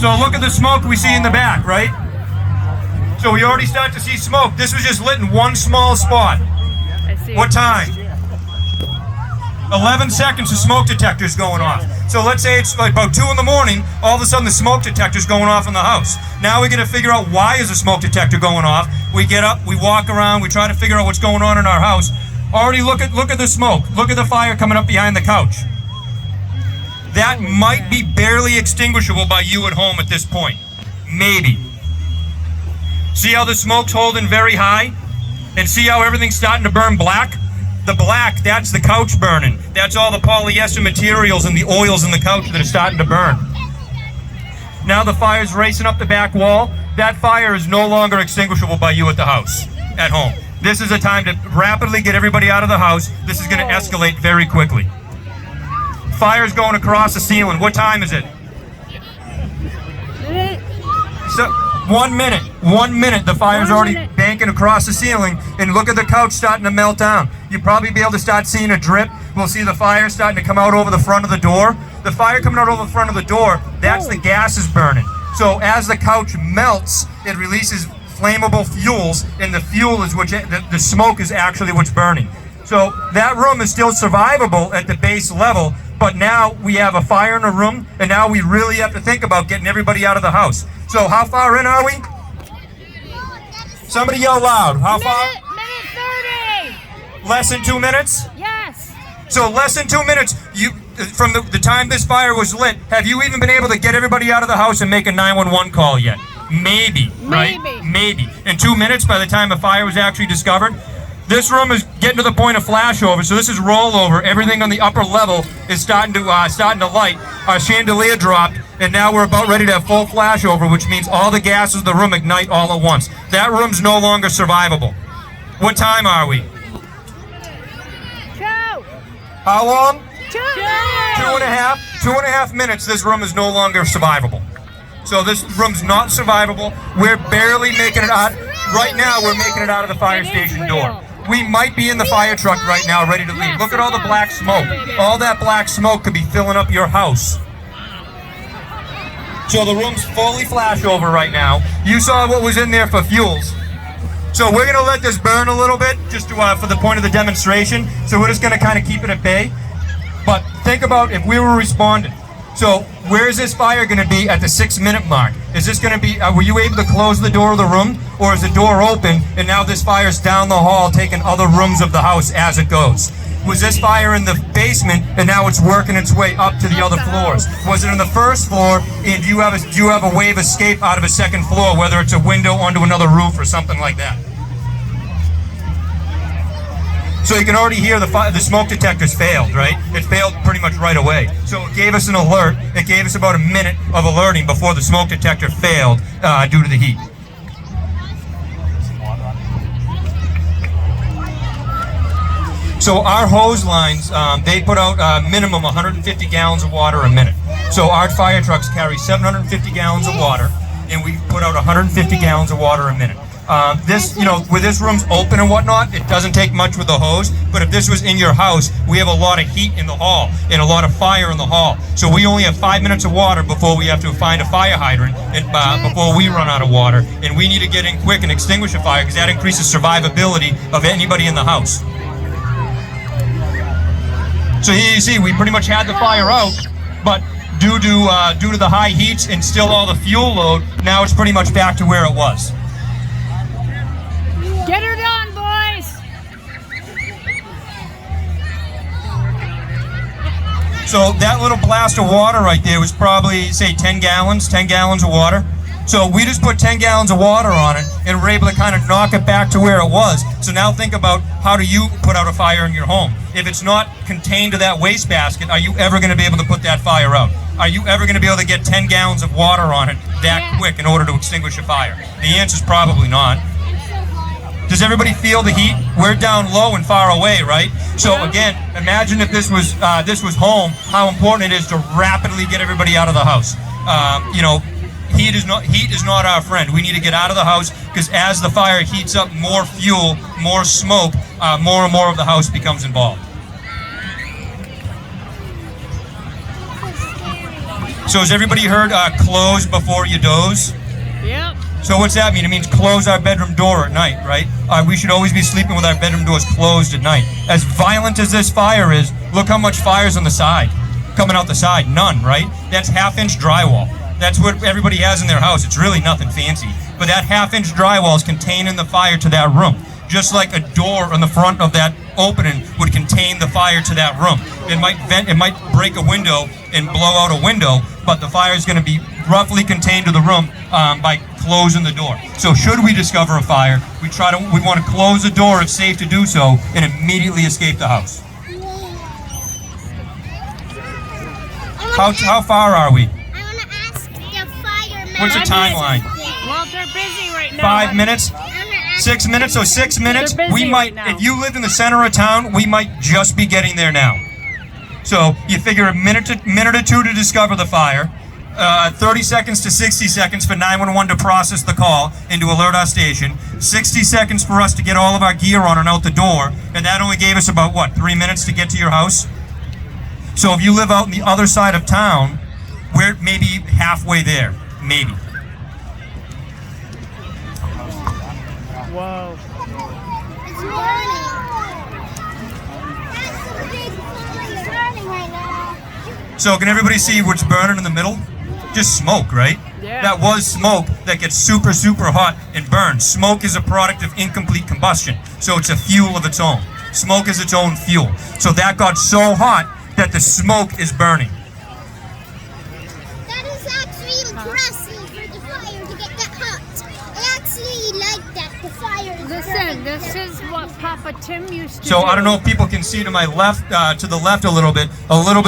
So look at the smoke we see in the back, right? So we already start to see smoke. This was just lit in one small spot. I see. What time? 11 seconds, the smoke detector's going off. So let's say it's like about 2 in the morning, all of a sudden the smoke detector's going off in the house. Now we got to figure out why is the smoke detector going off. We get up, we walk around, we try to figure out what's going on in our house. Already look at the smoke. Look at the fire coming up behind the couch. That might be barely extinguishable by you at home at this point. Maybe. See how the smoke's holding very high? And see how everything's starting to burn black? The black, that's the couch burning. That's all the polyester materials and the oils in the couch that are starting to burn. Now the fire's racing up the back wall. That fire is no longer extinguishable by you at the house, at home. This is a time to rapidly get everybody out of the house. This is going to escalate very quickly. Fire's going across the ceiling. What time is it? So, 1 minute. 1 minute. The fire's already banking across the ceiling. And look at the couch starting to melt down. You'll probably be able to start seeing a drip. We'll see the fire starting to come out over the front of the door. The fire coming out over the front of the door, that's the gases burning. So as the couch melts, it releases flammable fuels, and the fuel is the smoke is actually what's burning. So that room is still survivable at the base level, but now we have a fire in the room, and now we really have to think about getting everybody out of the house. So how far in are we? Somebody yell loud. How far? Minute 30. Less than 2 minutes? Yes. So less than 2 minutes, from the time this fire was lit, have you even been able to get everybody out of the house and make a 911 call yet? Maybe, right? Maybe. In 2 minutes, by the time a fire was actually discovered. This room is getting to the point of flashover, so this is rollover. Everything on the upper level is starting to light. Our chandelier dropped, and now we're about ready to have full flashover, which means all the gases in the room ignite all at once. That room's no longer survivable. What time are we? 2. How long? 2. 2.5 minutes. This room is no longer survivable. So this room's not survivable. We're barely making it out. Right now, we're making it out of the fire station door. We might be in the fire truck right now, ready to leave. Look at all the black smoke. All that black smoke could be filling up your house. So the room's fully flashover right now. You saw what was in there for fuels. So we're going to let this burn a little bit, just to, for the point of the demonstration. So we're just going to kind of keep it at bay. But think about if we were responding. So where is this fire going to be at the 6-minute mark? Is this going to be, were you able to close the door of the room? Or is the door open and now this fire's down the hall taking other rooms of the house as it goes? Was this fire in the basement and now it's working its way up to the other floors? Was it in the first floor and do you have a way of escape out of a second floor, whether it's a window onto another roof or something like that? So you can already hear the smoke detectors failed, right? It failed pretty much right away. So it gave us an alert. It gave us about a minute of alerting before the smoke detector failed due to the heat. So our hose lines, they put out a minimum 150 gallons of water a minute. So our fire trucks carry 750 gallons of water, and we put out 150 gallons of water a minute. This, where this room's open and whatnot, it doesn't take much with the hose, but if this was in your house, we have a lot of heat in the hall and a lot of fire in the hall. So we only have 5 minutes of water before we have to find a fire hydrant and before we run out of water. And we need to get in quick and extinguish a fire because that increases survivability of anybody in the house. So here you see, we pretty much had the fire out, but due to the high heats and still all the fuel load, now it's pretty much back to where it was. Get her done, boys! So that little blast of water right there was probably, say, 10 gallons of water. So we just put 10 gallons of water on it and we're able to kind of knock it back to where it was. So now think about, how do you put out a fire in your home? If it's not contained to that wastebasket, are you ever going to be able to put that fire out? Are you ever going to be able to get 10 gallons of water on it that quick in order to extinguish a fire? The answer is probably not. Does everybody feel the heat? We're down low and far away, right? So again, imagine if this was home, how important it is to rapidly get everybody out of the house. Heat is not our friend. We need to get out of the house because as the fire heats up, more fuel, more smoke, more and more of the house becomes involved. So has everybody heard close before you doze? Yep. So what's that mean? It means close our bedroom door at night, right? We should always be sleeping with our bedroom doors closed at night. As violent as this fire is, look how much fire's on the side. Coming out the side, none, right? That's half-inch drywall. That's what everybody has in their house. It's really nothing fancy. But that half-inch drywall is containing the fire to that room. Just like a door on the front of that opening would contain the fire to that room. It might break a window and blow out a window, but the fire is going to be roughly contained to the room by closing the door. So should we discover a fire, we want to close the door if safe to do so and immediately escape the house. How far are we? I want to ask the fireman. What's the timeline? Well, they're busy right now. 5 minutes? 6 minutes? So 6 minutes? They're busy We might, right now. if you lived in the center of town, we might just be getting there now. So you figure a minute or two to discover the fire, 30 seconds to 60 seconds for 911 to process the call and to alert our station, 60 seconds for us to get all of our gear on and out the door, and that only gave us about, what, 3 minutes to get to your house? So if you live out on the other side of town, we're maybe halfway there, maybe. Whoa. It's burning. That's a big fire. It's burning right now. So can everybody see what's burning in the middle? Just smoke, right? Yeah. That was smoke that gets super, super hot and burns. Smoke is a product of incomplete combustion, so it's a fuel of its own. Smoke is its own fuel. So that got so hot that the smoke is burning. That is actually impressive for the fire to get that hot. I actually like that the fire is Listen, burning. this is what Papa Tim used to So do. I don't know if people can see to my left, to the left a little bit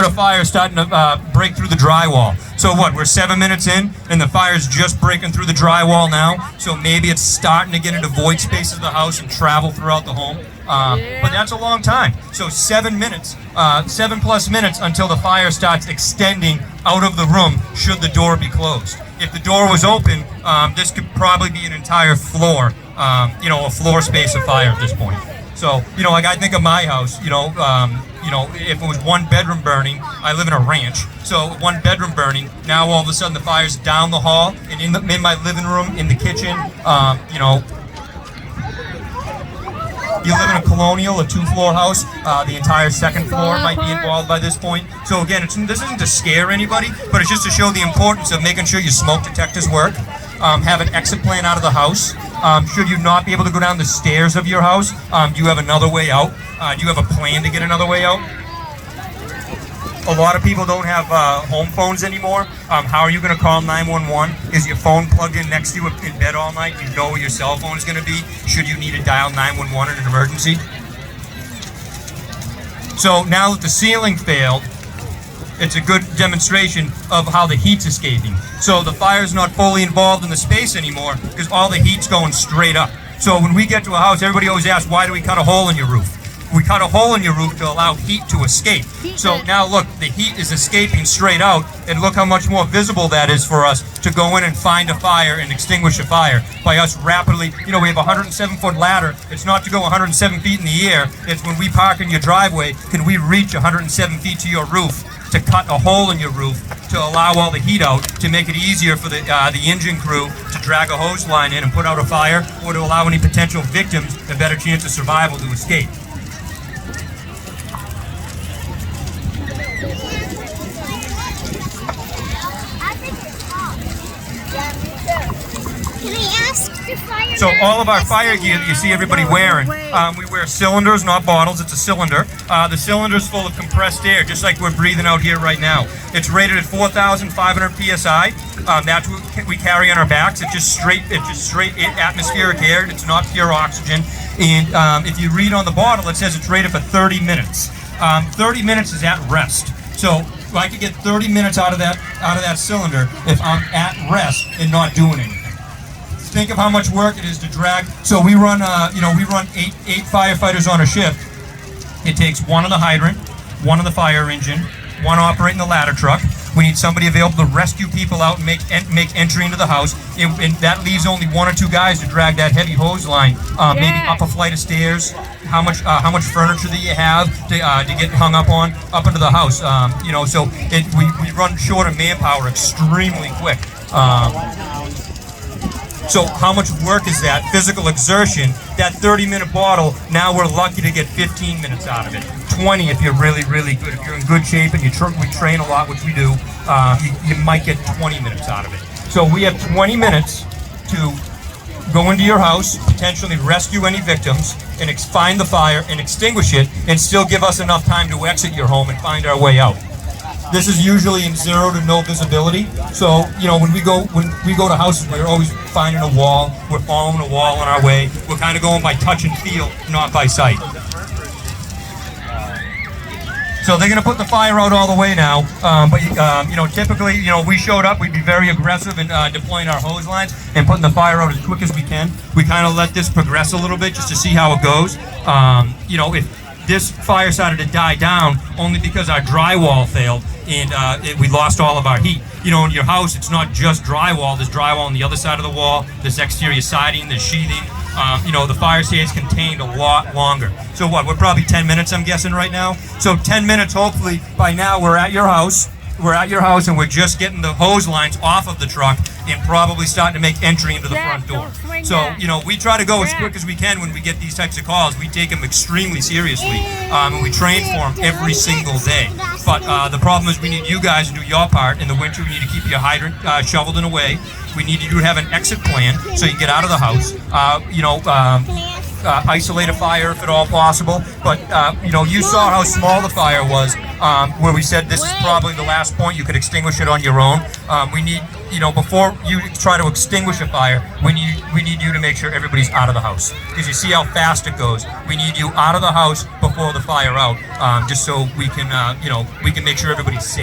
of fire starting to break through the drywall. So what, we're 7 minutes in and the fire's just breaking through the drywall now. So maybe it's starting to get into void spaces of the house and travel throughout the home. But that's a long time. So 7 minutes, 7+ minutes until the fire starts extending out of the room should the door be closed. If the door was open, this could probably be an entire floor, a floor space of fire at this point. So, like I think of my house, if it was one bedroom burning, I live in a ranch. So one bedroom burning, now all of a sudden the fire's down the hall and in my living room, in the kitchen, You live in a colonial, a 2-floor house. The entire second floor might be involved by this point. So again, this isn't to scare anybody, but it's just to show the importance of making sure your smoke detectors work. Have an exit plan out of the house. Should you not be able to go down the stairs of your house, do you have another way out? Do you have a plan to get another way out? A lot of people don't have home phones anymore. How are you going to call 911? Is your phone plugged in next to you in bed all night? You know where your cell phone is going to be should you need to dial 911 in an emergency. So now that the ceiling failed, it's a good demonstration of how the heat's escaping. So the fire's not fully involved in the space anymore because all the heat's going straight up. So when we get to a house, everybody always asks, why do we cut a hole in your roof? We cut a hole in your roof to allow heat to escape. So now look, the heat is escaping straight out, and look how much more visible that is for us to go in and find a fire and extinguish a fire by us rapidly. We have a 107-foot ladder. It's not to go 107 feet in the air. It's when we park in your driveway, can we reach 107 feet to your roof to cut a hole in your roof to allow all the heat out, to make it easier for the engine crew to drag a hose line in and put out a fire, or to allow any potential victims a better chance of survival to escape. Can I ask the fireman? So all of our fire gear that you see everybody wearing, we wear cylinders, not bottles. It's a cylinder. The cylinder's full of compressed air, just like we're breathing out here right now. It's rated at 4,500 psi. That's what we carry on our backs. It's just straight atmospheric air. It's not pure oxygen. And if you read on the bottle, it says it's rated for 30 minutes. 30 minutes is at rest. So I could get 30 minutes out of that cylinder if I'm at rest and not doing anything. Think of how much work it is to drag. So we run, eight firefighters on a shift. It takes one on the hydrant, one on the fire engine, one operating the ladder truck, We need somebody available to rescue people out and make entry into the house. And that leaves only 1 or 2 guys to drag that heavy hose line, maybe up a flight of stairs. How much furniture that you have to get hung up on up into the house? So we run short of manpower extremely quick. So how much work is that? Physical exertion. That 30-minute bottle, now we're lucky to get 15 minutes out of it. 20 if you're really, really good. If you're in good shape and we train a lot, which we do, you might get 20 minutes out of it. So we have 20 minutes to go into your house, potentially rescue any victims, and find the fire and extinguish it, and still give us enough time to exit your home and find our way out. This is usually in 0 to no visibility. So, when we go to houses, we're always finding a wall. We're following a wall on our way. We're kind of going by touch and feel, not by sight. So they're going to put the fire out all the way now. Typically, we showed up, we'd be very aggressive in deploying our hose lines and putting the fire out as quick as we can. We kind of let this progress a little bit just to see how it goes. If this fire started to die down only because our drywall failed and we lost all of our heat. In your house, it's not just drywall. There's drywall on the other side of the wall. There's exterior siding. There's sheathing. The fire stays contained a lot longer. So we're probably 10 minutes, I'm guessing, right now. So 10 minutes, hopefully, by now we're at your house. And we're just getting the hose lines off of the truck and probably starting to make entry into the front door. So, we try to go as quick as we can when we get these types of calls. We take them extremely seriously, and we train for them every single day. But the problem is we need you guys to do your part. In the winter, we need to keep your hydrant shoveled in a way. We need you to have an exit plan so you can get out of the house. Isolate a fire if at all possible. But, you saw how small the fire was, where we said this is probably the last point you could extinguish it on your own. We need, before you try to extinguish a fire, we need you to make sure everybody's out of the house. Because you see how fast it goes. We need you out of the house before the fire out, just so we can make sure everybody's safe.